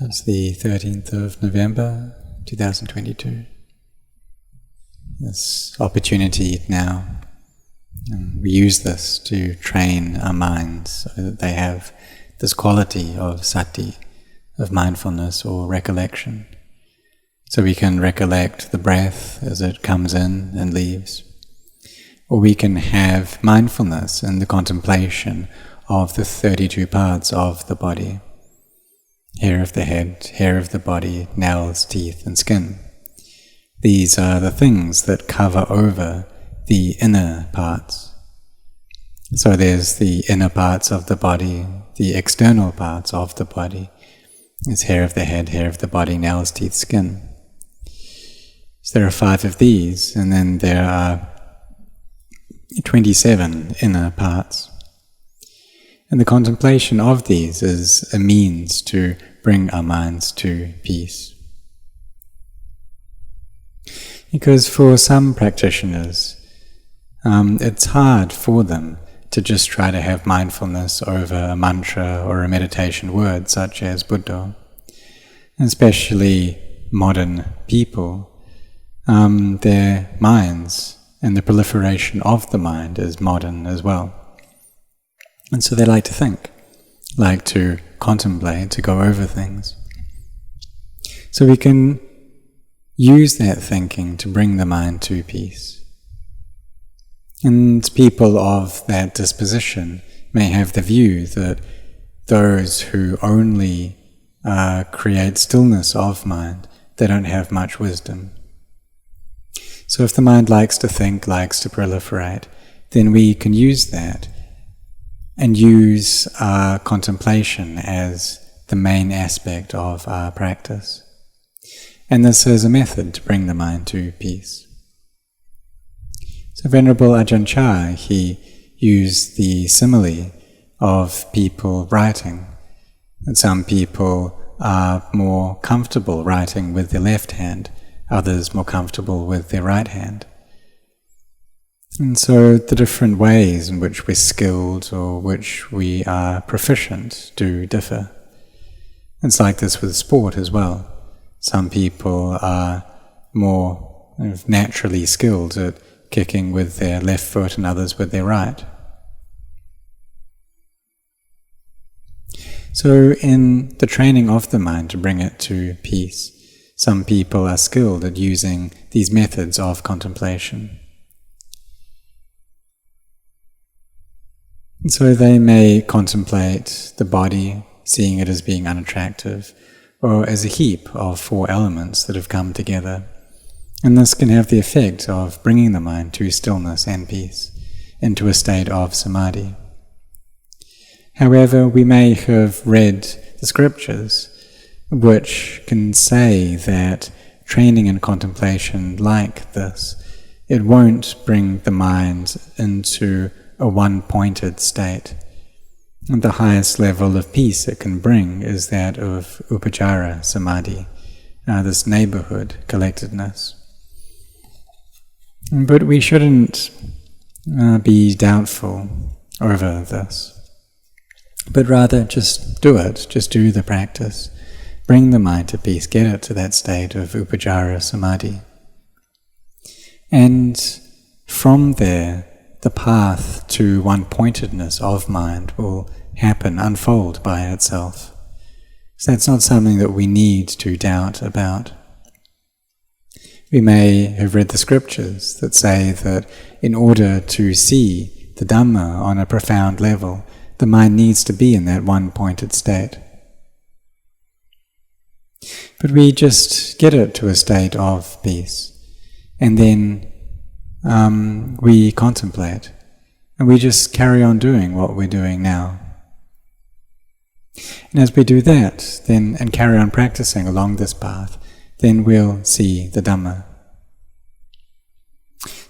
So it's the 13th of November 2022. This opportunity now, we use this to train our minds so that they have this quality of sati, of mindfulness or recollection. So we can recollect the breath as it comes in and leaves. Or we can have mindfulness in the contemplation of the 32 parts of the body. Hair of the head, hair of the body, nails, teeth and skin. These are the things that cover over the inner parts. So there's the inner parts of the body, the external parts of the body. There's hair of the head, hair of the body, nails, teeth, skin. So there are 5 of these, and then there are 27 inner parts. And the contemplation of these is a means to bring our minds to peace. Because for some practitioners, it's hard for them to just try to have mindfulness over a mantra or a meditation word such as Buddha. And especially modern people, their minds and the proliferation of the mind is modern as well. And so they like to think, like to contemplate, to go over things. So we can use that thinking to bring the mind to peace. And people of that disposition may have the view that those who only create stillness of mind, they don't have much wisdom. So if the mind likes to think, likes to proliferate, then we can use that and use our contemplation as the main aspect of our practice. And this is a method to bring the mind to peace. So Venerable Ajahn Chah, he used the simile of people writing. And some people are more comfortable writing with their left hand, others more comfortable with their right hand. And so the different ways in which we're skilled or which we are proficient do differ. It's like this with sport as well. Some people are more naturally skilled at kicking with their left foot and others with their right. So in the training of the mind to bring it to peace, some people are skilled at using these methods of contemplation. And so they may contemplate the body, seeing it as being unattractive, or as a heap of 4 elements that have come together. And this can have the effect of bringing the mind to stillness and peace, into a state of samadhi. However, we may have read the scriptures, which can say that training in contemplation like this, it won't bring the mind into a one-pointed state. And the highest level of peace it can bring is that of upajjhara samadhi, this neighborhood, collectedness. But we shouldn't be doubtful over this, but rather just do it, just do the practice. Bring the mind to peace, get it to that state of upajjhara samadhi. And from there, the path to one-pointedness of mind will happen, unfold by itself. So that's not something that we need to doubt about. We may have read the scriptures that say that in order to see the Dhamma on a profound level, the mind needs to be in that one-pointed state. But we just get it to a state of peace, and then we contemplate, and we just carry on doing what we're doing now. And as we do that, then and carry on practicing along this path, then we'll see the Dhamma.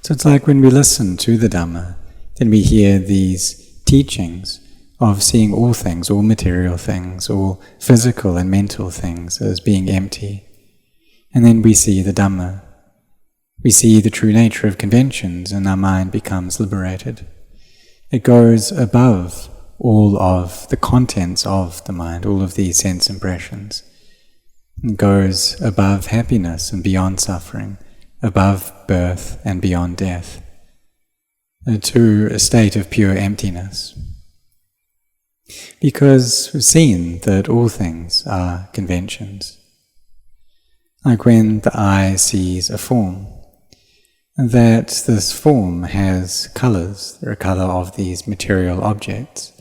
So it's like when we listen to the Dhamma, then we hear these teachings of seeing all things, all material things, all physical and mental things as being empty. And then we see the Dhamma. We see the true nature of conventions and our mind becomes liberated. It goes above all of the contents of the mind, all of these sense impressions, It goes above happiness and beyond suffering, above birth and beyond death, to a state of pure emptiness. Because we've seen that all things are conventions. Like when the eye sees a form, that this form has colours, the colour of these material objects,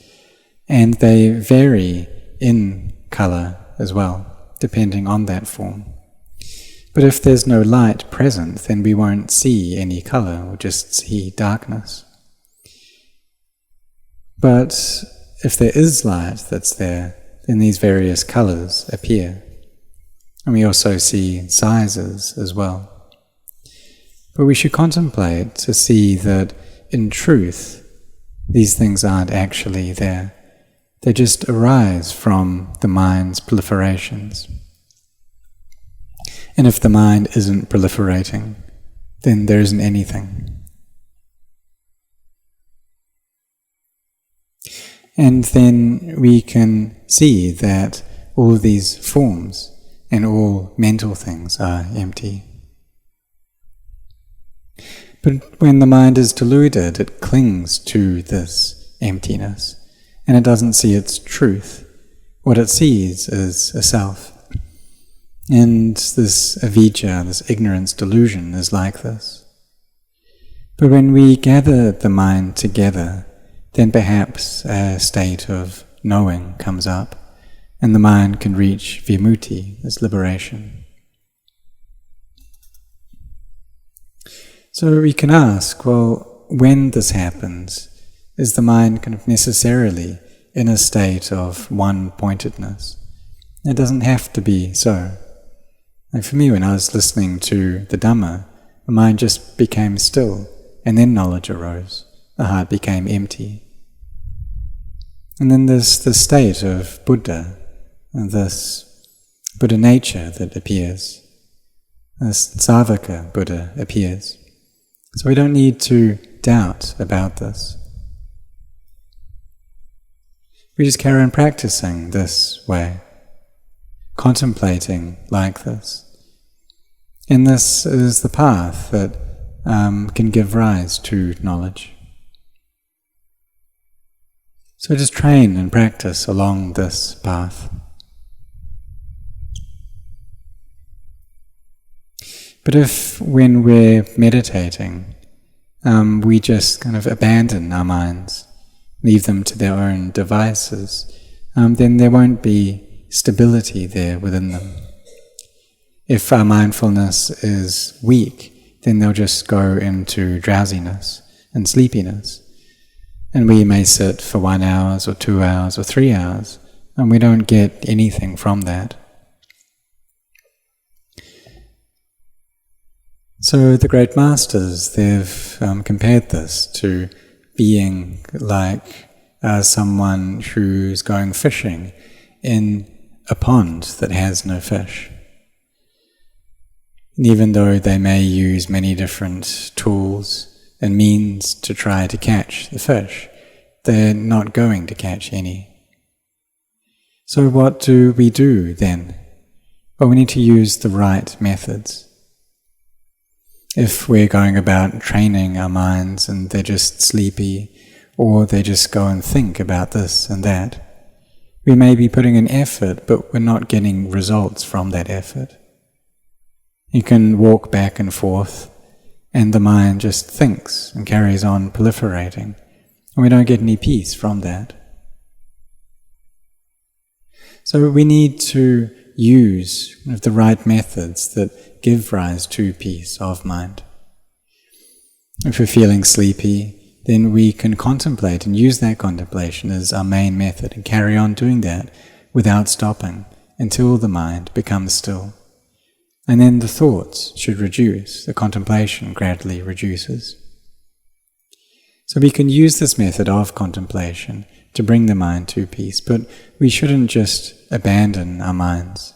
and they vary in colour as well, depending on that form. But if there's no light present, then we won't see any colour, we'll just see darkness. But if there is light that's there, then these various colours appear. And we also see sizes as well. But we should contemplate to see that in truth, these things aren't actually there. They just arise from the mind's proliferations. And if the mind isn't proliferating, then there isn't anything. And then we can see that all these forms and all mental things are empty. But when the mind is deluded, it clings to this emptiness, and it doesn't see its truth. What it sees is a self. And this avijja, this ignorance delusion, is like this. But when we gather the mind together, then perhaps a state of knowing comes up, and the mind can reach vimutti, this liberation. So we can ask, well, when this happens, is the mind kind of necessarily in a state of one-pointedness? It doesn't have to be so. Like for me, when I was listening to the Dhamma, the mind just became still, and then knowledge arose. The heart became empty. And then there's the state of Buddha, this Buddha nature that appears. This Savaka Buddha appears. So we don't need to doubt about this. We just carry on practicing this way, contemplating like this. And this is the path that can give rise to knowledge. So just train and practice along this path. But if, when we're meditating, we just kind of abandon our minds, leave them to their own devices, then there won't be stability there within them. If our mindfulness is weak, then they'll just go into drowsiness and sleepiness. And we may sit for 1 hour or 2 hours or 3 hours, and we don't get anything from that. So the great masters, they've compared this to being like someone who's going fishing in a pond that has no fish. And even though they may use many different tools and means to try to catch the fish, they're not going to catch any. So what do we do then? Well, we need to use the right methods. If we're going about training our minds and they're just sleepy, or they just go and think about this and that, we may be putting in effort, but we're not getting results from that effort. You can walk back and forth, and the mind just thinks and carries on proliferating, and we don't get any peace from that. So we need to use the right methods that give rise to peace of mind. If we're feeling sleepy, then we can contemplate and use that contemplation as our main method and carry on doing that without stopping until the mind becomes still. And then the thoughts should reduce, the contemplation gradually reduces. So we can use this method of contemplation to bring the mind to peace, but we shouldn't just abandon our minds.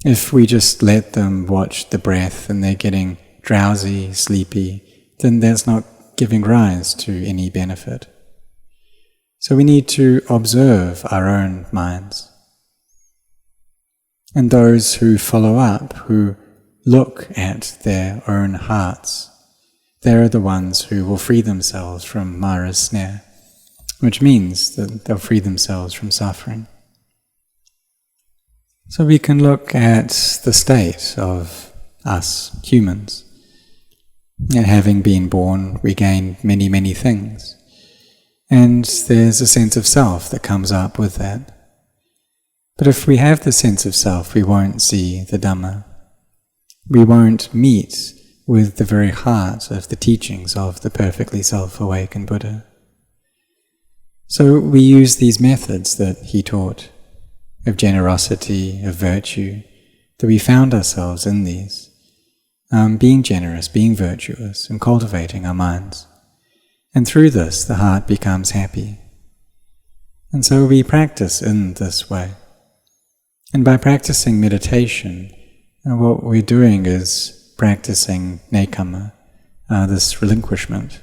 If we just let them watch the breath and they're getting drowsy, sleepy, then that's not giving rise to any benefit. So we need to observe our own minds. And those who follow up, who look at their own hearts, they're the ones who will free themselves from Mara's snare, which means that they'll free themselves from suffering. So we can look at the state of us humans. And having been born, we gain many, many things. And there's a sense of self that comes up with that. But if we have the sense of self, we won't see the Dhamma. We won't meet with the very heart of the teachings of the perfectly self-awakened Buddha. So we use these methods that he taught, of generosity, of virtue, that we found ourselves in these, being generous, being virtuous, and cultivating our minds. And through this, the heart becomes happy. And so we practice in this way. And by practicing meditation, what we're doing is practicing nekkhamma, this relinquishment.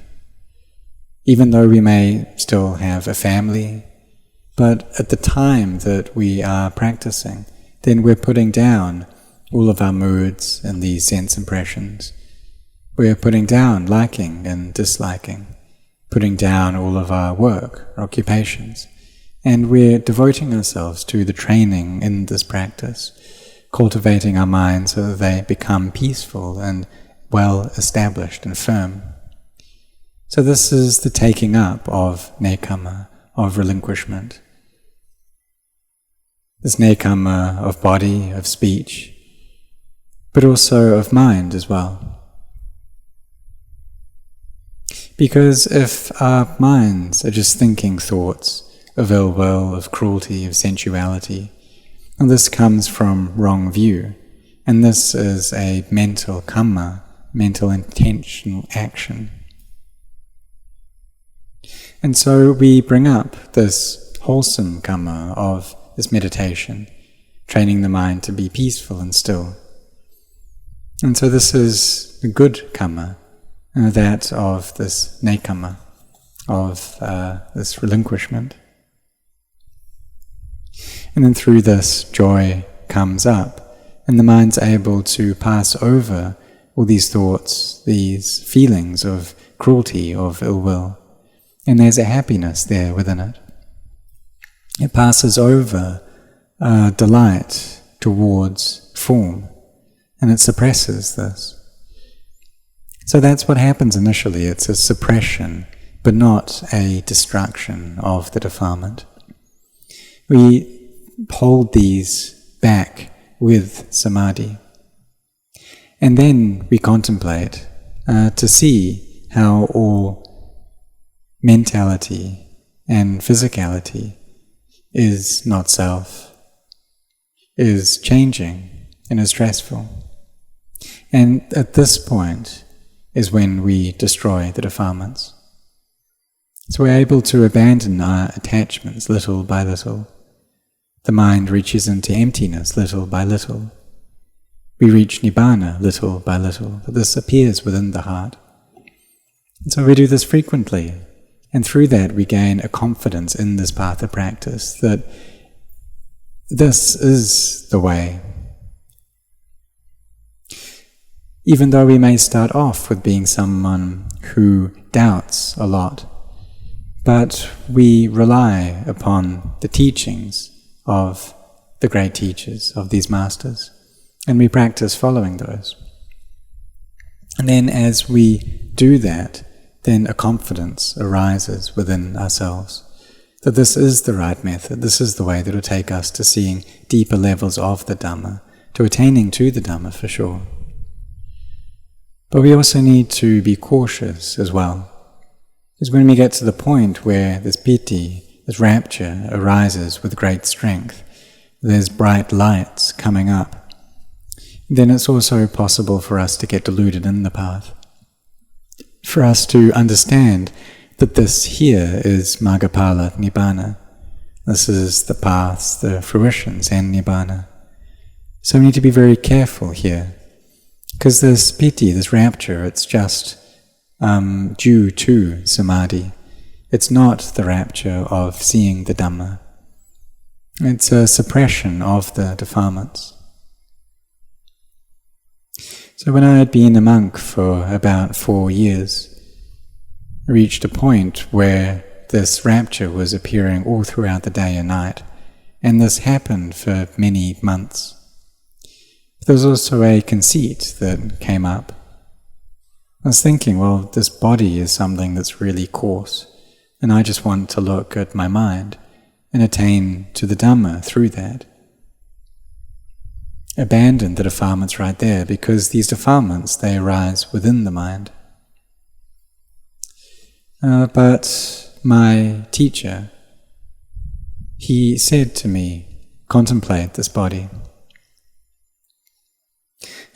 Even though we may still have a family, but at the time that we are practicing, then we're putting down all of our moods and these sense impressions. We're putting down liking and disliking, putting down all of our work, our occupations, and we're devoting ourselves to the training in this practice, cultivating our minds so that they become peaceful and well established and firm. So this is the taking up of nekkhamma, of relinquishment. This nekkhamma of body, of speech, but also of mind as well. Because if our minds are just thinking thoughts of ill will, of cruelty, of sensuality, and this comes from wrong view, and this is a mental kamma, mental intentional action. And so we bring up this wholesome kamma of this meditation, training the mind to be peaceful and still. And so this is the good kamma, that of this nekkhamma, of this relinquishment. And then through this, joy comes up, and the mind's able to pass over all these thoughts, these feelings of cruelty, of ill will, and there's a happiness there within it. It passes over delight towards form, and it suppresses this. So that's what happens initially. It's a suppression, but not a destruction of the defilement. We hold these back with samadhi, and then we contemplate to see how all mentality and physicality is not self, is changing and is stressful. And at this point is when we destroy the defilements. So we're able to abandon our attachments little by little. The mind reaches into emptiness little by little. We reach nibbana little by little. This appears within the heart. And so we do this frequently, and through that we gain a confidence in this path of practice that this is the way. Even though we may start off with being someone who doubts a lot, but we rely upon the teachings of the great teachers, of these masters, and we practice following those. And then as we do that, then a confidence arises within ourselves that this is the right method, this is the way that will take us to seeing deeper levels of the Dhamma, to attaining to the Dhamma for sure. But we also need to be cautious as well, because when we get to the point where this piti, this rapture, arises with great strength, there's bright lights coming up, then it's also possible for us to get deluded in the path, for us to understand that this here is Maggaphala Nibbana. This is the paths, the fruitions, and Nibbana. So we need to be very careful here, because this piti, this rapture, it's just due to samadhi. It's not the rapture of seeing the Dhamma. It's a suppression of the defilements. So when I had been a monk for about 4 years, I reached a point where this rapture was appearing all throughout the day and night, and this happened for many months. There was also a conceit that came up. I was thinking, well, this body is something that's really coarse, and I just want to look at my mind and attain to the Dhamma through that. Abandon the defilements right there, because these defilements, they arise within the mind. But my teacher, he said to me, contemplate this body.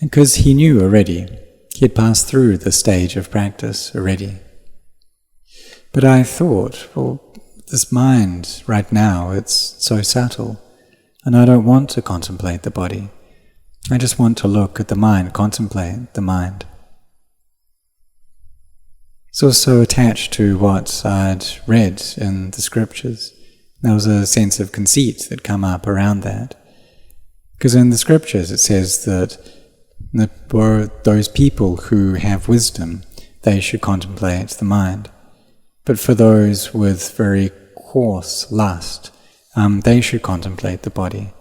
Because he knew already, he had passed through the stage of practice already. But I thought, well, this mind right now, it's so subtle, and I don't want to contemplate the body. I just want to look at the mind, contemplate the mind. It's also attached to what I'd read in the scriptures. There was a sense of conceit that come up around that. Because in the scriptures it says that those people who have wisdom, they should contemplate the mind. But for those with very coarse lust, they should contemplate the body.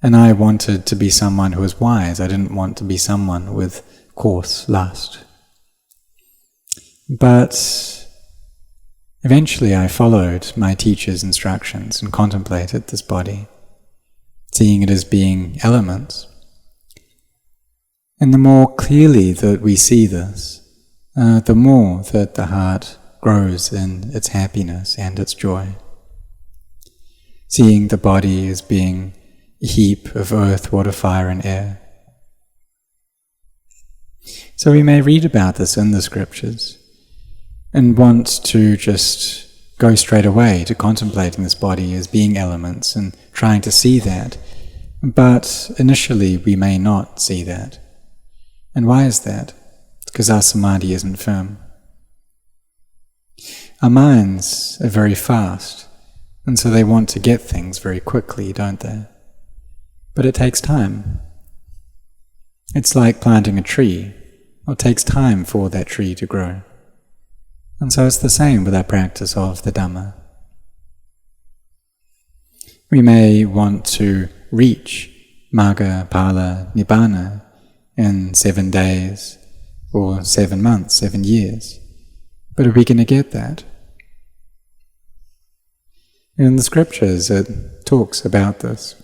And I wanted to be someone who was wise. I didn't want to be someone with coarse lust. But eventually I followed my teacher's instructions and contemplated this body, seeing it as being elements. And the more clearly that we see this, the more that the heart grows in its happiness and its joy. Seeing the body as being a heap of earth, water, fire, and air. So we may read about this in the scriptures and want to just go straight away to contemplating this body as being elements and trying to see that. But initially we may not see that. And why is that? It's because our samadhi isn't firm. Our minds are very fast, and so they want to get things very quickly, don't they? But it takes time. It's like planting a tree. It takes time for that tree to grow. And so it's the same with our practice of the Dhamma. We may want to reach Magga, Phala, Nibbana in 7 days, or 7 months, 7 years. But are we going to get that? In the scriptures it talks about this,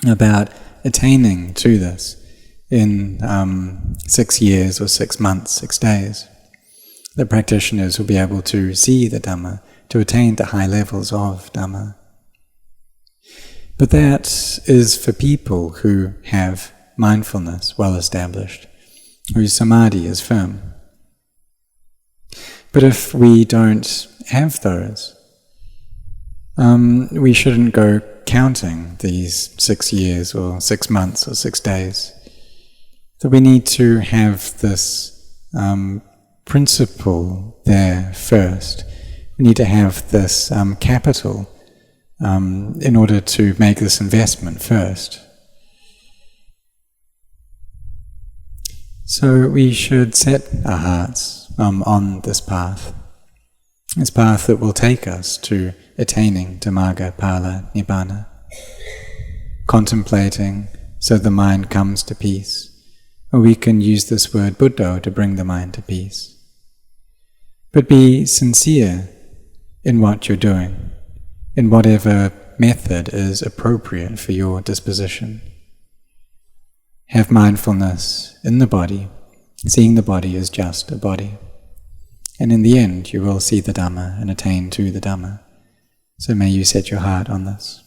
about attaining to this in 6 years or 6 months, 6 days. The practitioners will be able to see the Dhamma, to attain to high levels of Dhamma. But that is for people who have mindfulness well established, whose samadhi is firm. But if we don't have those, we shouldn't go counting these 6 years or 6 months or 6 days. So we need to have this principle there first. We need to have this capital in order to make this investment first. So we should set our hearts on this path that will take us to attaining to Magga, Phala, Nibbana, contemplating so the mind comes to peace. Or we can use this word Buddha to bring the mind to peace. But be sincere in what you're doing, in whatever method is appropriate for your disposition. Have mindfulness in the body, seeing the body as just a body. And in the end you will see the Dhamma and attain to the Dhamma. So may you set your heart on this.